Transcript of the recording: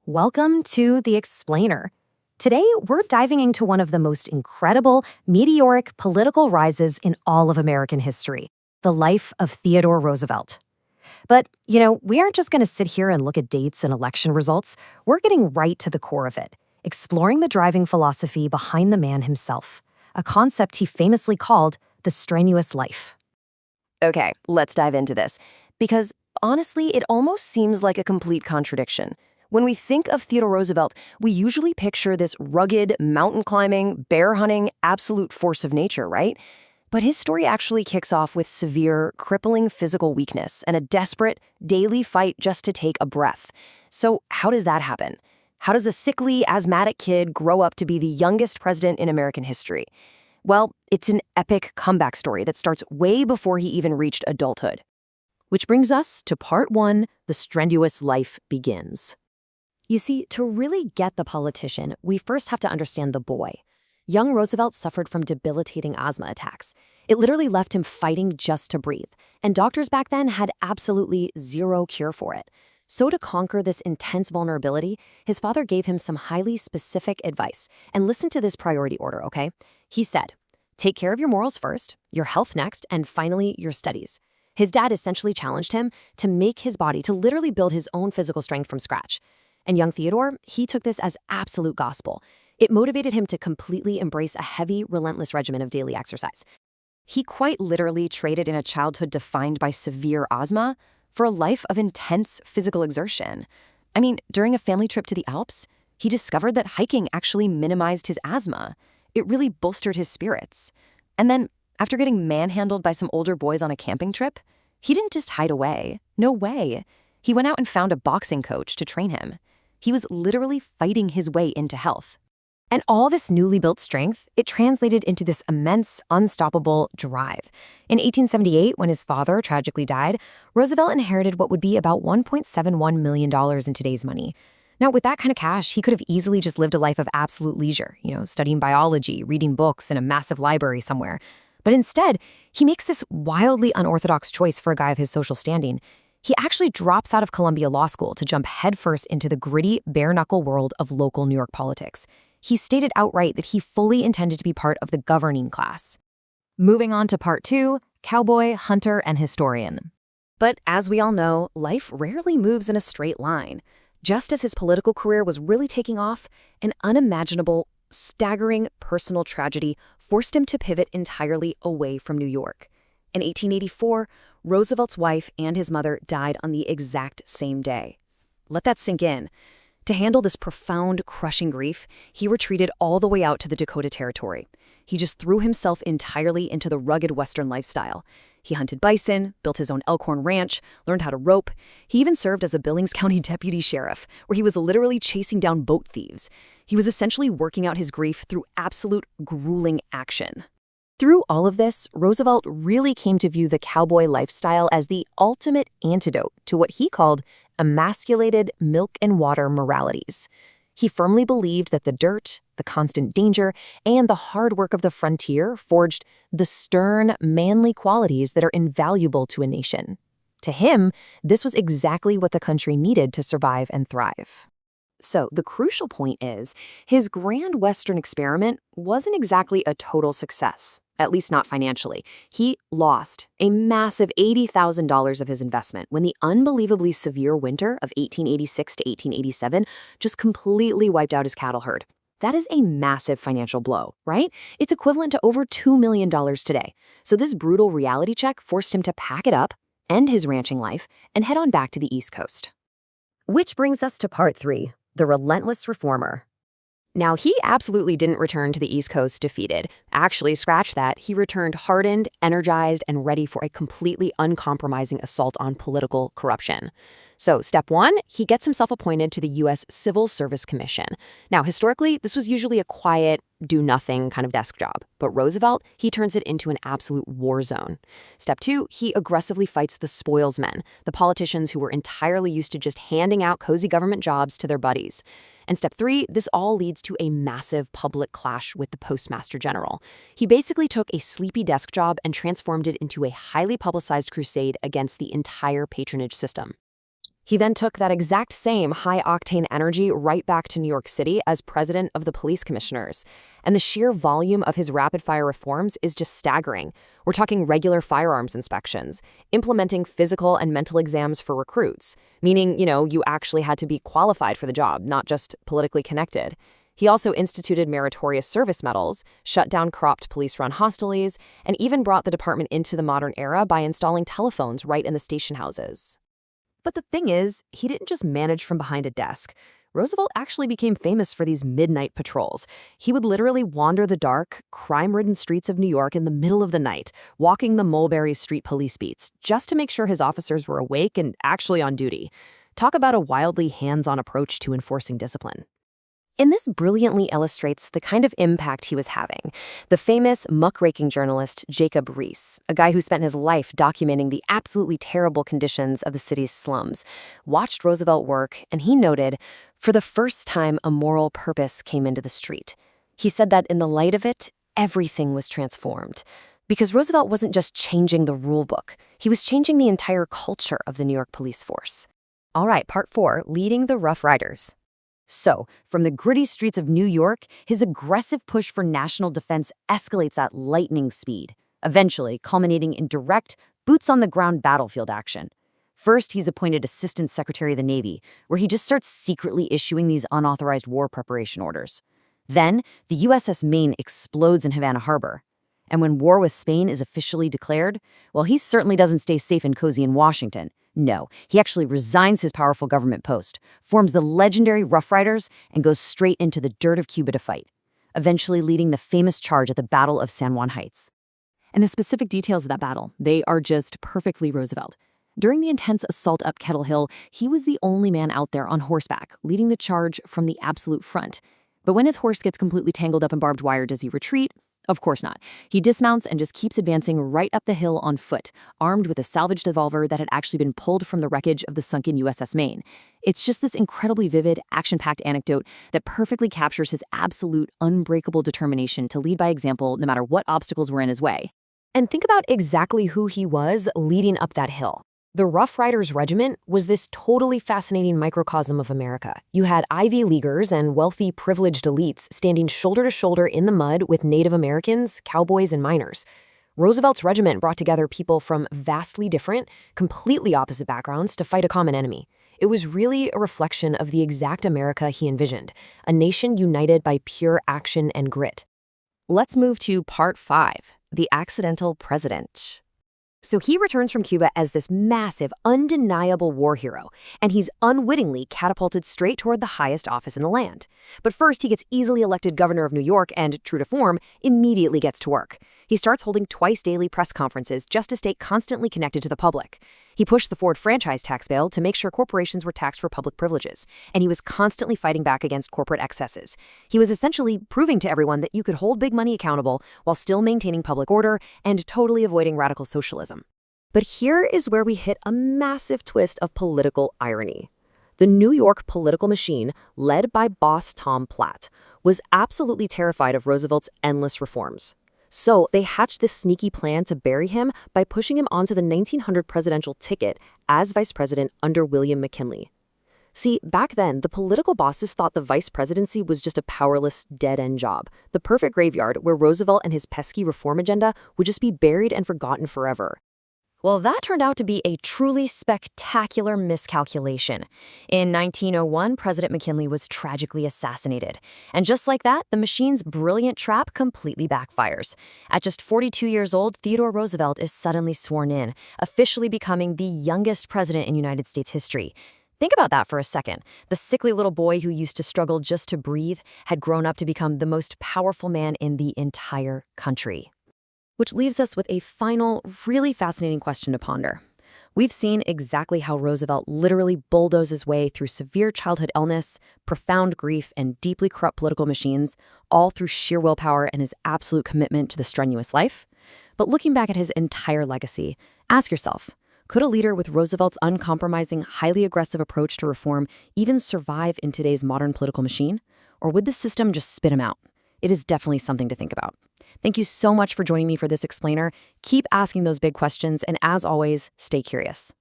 Welcome to The Explainer. Today, we're diving into one of the most incredible, meteoric political rises in all of American history, the life of Theodore Roosevelt. But, we aren't just going to sit here and look at dates and election results. We're getting right to the core of it, exploring the driving philosophy behind the man himself, a concept he famously called the strenuous life. Okay, let's dive into this. Because honestly, it almost seems like a complete contradiction. When we think of Theodore Roosevelt, we usually picture this rugged, mountain-climbing, bear-hunting, absolute force of nature, right? But his story actually kicks off with severe, crippling physical weakness and a desperate, daily fight just to take a breath. So how does that happen? How does a sickly, asthmatic kid grow up to be the youngest president in American history? Well, it's an epic comeback story that starts way before he even reached adulthood. Which brings us to part one, the strenuous life begins. You see, to really get the politician, we first have to understand the boy. Young Roosevelt suffered from debilitating asthma attacks. It literally left him fighting just to breathe, and doctors back then had absolutely zero cure for it. So to conquer this intense vulnerability, his father gave him some highly specific advice. And listen to this priority order, okay? He said, take care of your morals first, your health next, and finally your studies. His dad essentially challenged him to make his body, to literally build his own physical strength from scratch. And young Theodore, he took this as absolute gospel. It motivated him to completely embrace a heavy, relentless regimen of daily exercise. He quite literally traded in a childhood defined by severe asthma for a life of intense physical exertion. I mean, during a family trip to the Alps, he discovered that hiking actually minimized his asthma. It really bolstered his spirits. And then, after getting manhandled by some older boys on a camping trip, he didn't just hide away. No way. He went out and found a boxing coach to train him. He was literally fighting his way into health. And all this newly built strength, it translated into this immense, unstoppable drive. In 1878, when his father tragically died, Roosevelt inherited what would be about $1.71 million in today's money. Now, with that kind of cash, he could have easily just lived a life of absolute leisure, studying biology, reading books in a massive library somewhere. But instead, he makes this wildly unorthodox choice for a guy of his social standing. He actually drops out of Columbia Law School to jump headfirst into the gritty, bare-knuckle world of local New York politics. He stated outright that he fully intended to be part of the governing class. Moving on to part two, cowboy, hunter, and historian. But as we all know, life rarely moves in a straight line. Just as his political career was really taking off, an unimaginable, staggering personal tragedy forced him to pivot entirely away from New York. In 1884, Roosevelt's wife and his mother died on the exact same day. Let that sink in. To handle this profound, crushing grief, he retreated all the way out to the Dakota Territory. He just threw himself entirely into the rugged Western lifestyle. He hunted bison, built his own elkhorn ranch, learned how to rope. He even served as a Billings County deputy sheriff, where he was literally chasing down boat thieves. He was essentially working out his grief through absolute grueling action. Through all of this, Roosevelt really came to view the cowboy lifestyle as the ultimate antidote to what he called emasculated milk and water moralities. He firmly believed that the dirt, the constant danger, and the hard work of the frontier forged the stern, manly qualities that are invaluable to a nation. To him, this was exactly what the country needed to survive and thrive. So the crucial point is, his grand Western experiment wasn't exactly a total success, at least not financially. He lost a massive $80,000 of his investment when the unbelievably severe winter of 1886 to 1887 just completely wiped out his cattle herd. That is a massive financial blow, right? It's equivalent to over $2 million today. So this brutal reality check forced him to pack it up, end his ranching life, and head on back to the East Coast. Which brings us to part three. The relentless reformer. Now, he absolutely didn't return to the East Coast defeated. Actually, scratch that, he returned hardened, energized, and ready for a completely uncompromising assault on political corruption. So, step one, he gets himself appointed to the U.S. Civil Service Commission. Now, historically, this was usually a quiet, do-nothing kind of desk job. But Roosevelt, he turns it into an absolute war zone. Step two, he aggressively fights the spoilsmen, the politicians who were entirely used to just handing out cozy government jobs to their buddies. And step three, this all leads to a massive public clash with the Postmaster General. He basically took a sleepy desk job and transformed it into a highly publicized crusade against the entire patronage system. He then took that exact same high-octane energy right back to New York City as president of the police commissioners. And the sheer volume of his rapid-fire reforms is just staggering. We're talking regular firearms inspections, implementing physical and mental exams for recruits, meaning, you actually had to be qualified for the job, not just politically connected. He also instituted meritorious service medals, shut down corrupt police-run hostilities, and even brought the department into the modern era by installing telephones right in the station houses. But the thing is, he didn't just manage from behind a desk. Roosevelt actually became famous for these midnight patrols. He would literally wander the dark, crime-ridden streets of New York in the middle of the night, walking the Mulberry Street police beats, just to make sure his officers were awake and actually on duty. Talk about a wildly hands-on approach to enforcing discipline. And this brilliantly illustrates the kind of impact he was having. The famous muckraking journalist Jacob Riis, a guy who spent his life documenting the absolutely terrible conditions of the city's slums, watched Roosevelt work, and he noted, for the first time, a moral purpose came into the street. He said that in the light of it, everything was transformed. Because Roosevelt wasn't just changing the rule book, he was changing the entire culture of the New York police force. All right, part 4, leading the Rough Riders. So, from the gritty streets of New York, his aggressive push for national defense escalates at lightning speed, eventually culminating in direct, boots-on-the-ground battlefield action. First, he's appointed Assistant Secretary of the Navy, where he just starts secretly issuing these unauthorized war preparation orders. Then, the USS Maine explodes in Havana Harbor. And when war with Spain is officially declared, well, he certainly doesn't stay safe and cozy in Washington. No, he actually resigns his powerful government post, forms the legendary Rough Riders, and goes straight into the dirt of Cuba to fight, eventually leading the famous charge at the Battle of San Juan Heights. And the specific details of that battle, they are just perfectly Roosevelt. During the intense assault up Kettle Hill, he was the only man out there on horseback, leading the charge from the absolute front. But when his horse gets completely tangled up in barbed wire, does he retreat? Of course not. He dismounts and just keeps advancing right up the hill on foot, armed with a salvaged revolver that had actually been pulled from the wreckage of the sunken USS Maine. It's just this incredibly vivid, action-packed anecdote that perfectly captures his absolute, unbreakable determination to lead by example no matter what obstacles were in his way. And think about exactly who he was leading up that hill. The Rough Riders Regiment was this totally fascinating microcosm of America. You had Ivy Leaguers and wealthy, privileged elites standing shoulder to shoulder in the mud with Native Americans, cowboys, and miners. Roosevelt's regiment brought together people from vastly different, completely opposite backgrounds to fight a common enemy. It was really a reflection of the exact America he envisioned, a nation united by pure action and grit. Let's move to part 5, the accidental president. So he returns from Cuba as this massive, undeniable war hero, and he's unwittingly catapulted straight toward the highest office in the land. But first, he gets easily elected governor of New York and, true to form, immediately gets to work. He starts holding twice-daily press conferences just to stay constantly connected to the public. He pushed the Ford franchise tax bill to make sure corporations were taxed for public privileges, and he was constantly fighting back against corporate excesses. He was essentially proving to everyone that you could hold big money accountable while still maintaining public order and totally avoiding radical socialism. But here is where we hit a massive twist of political irony. The New York political machine, led by boss Tom Platt, was absolutely terrified of Roosevelt's endless reforms. So they hatched this sneaky plan to bury him by pushing him onto the 1900 presidential ticket as vice president under William McKinley. See, back then, the political bosses thought the vice presidency was just a powerless, dead-end job, the perfect graveyard where Roosevelt and his pesky reform agenda would just be buried and forgotten forever. Well, that turned out to be a truly spectacular miscalculation. In 1901, President McKinley was tragically assassinated. And just like that, the machine's brilliant trap completely backfires. At just 42 years old, Theodore Roosevelt is suddenly sworn in, officially becoming the youngest president in United States history. Think about that for a second. The sickly little boy who used to struggle just to breathe had grown up to become the most powerful man in the entire country. Which leaves us with a final, really fascinating question to ponder. We've seen exactly how Roosevelt literally bulldozed his way through severe childhood illness, profound grief, and deeply corrupt political machines, all through sheer willpower and his absolute commitment to the strenuous life. But looking back at his entire legacy, ask yourself, could a leader with Roosevelt's uncompromising, highly aggressive approach to reform even survive in today's modern political machine? Or would the system just spit him out? It is definitely something to think about. Thank you so much for joining me for this explainer. Keep asking those big questions, and as always, stay curious.